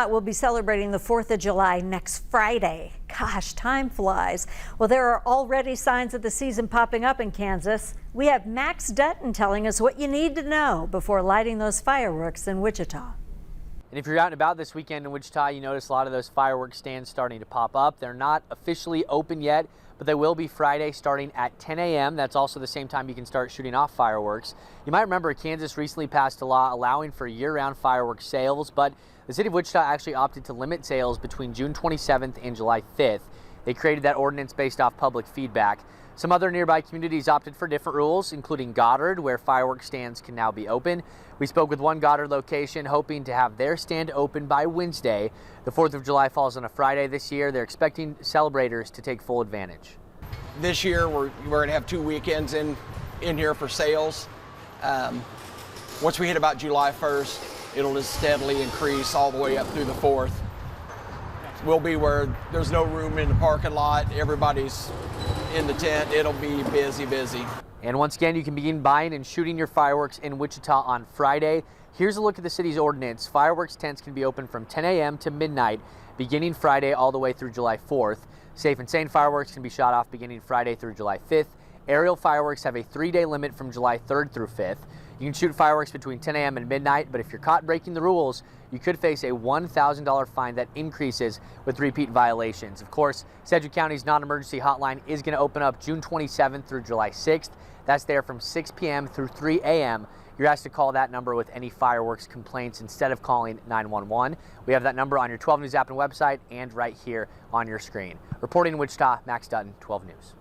We'll be celebrating the 4th of July next Friday. Gosh, time flies. Well, there are already signs of the season popping up in Kansas. We have Max Dutton telling us what you need to know before lighting those fireworks in Wichita. And if you're out and about this weekend in Wichita, you notice a lot of those fireworks stands starting to pop up. They're not officially open yet, but they will be Friday starting at 10 a.m. That's also the same time you can start shooting off fireworks. You might remember Kansas recently passed a law allowing for year-round fireworks sales, but the city of Wichita actually opted to limit sales between June 27th and July 5th. They created that ordinance based off public feedback. Some other nearby communities opted for different rules, including Goddard, where fireworks stands can now be open. We spoke with one Goddard location hoping to have their stand open by Wednesday. The 4th of July falls on a Friday this year. They're expecting celebrators to take full advantage. This year, we're going to have 2 weekends in here for sales. Once we hit about July 1st, it'll just steadily increase all the way up through the 4th. We'll be where there's no room in the parking lot. Everybody's in the tent. It'll be busy. And once again, you can begin buying and shooting your fireworks in Wichita on Friday. Here's a look at the city's ordinance. Fireworks tents can be open from 10 a.m. to midnight, beginning Friday all the way through July 4th. Safe and sane fireworks can be shot off beginning Friday through July 5th. Aerial fireworks have a 3-day limit from July 3rd through 5th. You can shoot fireworks between 10 a.m. and midnight, but if you're caught breaking the rules, you could face a $1,000 fine that increases with repeat violations. Of course, Sedgwick County's non-emergency hotline is going to open up June 27th through July 6th. That's there from 6 p.m. through 3 a.m. You're asked to call that number with any fireworks complaints instead of calling 911. We have that number on your 12 News app and website and right here on your screen. Reporting in Wichita, Max Dutton, 12 News.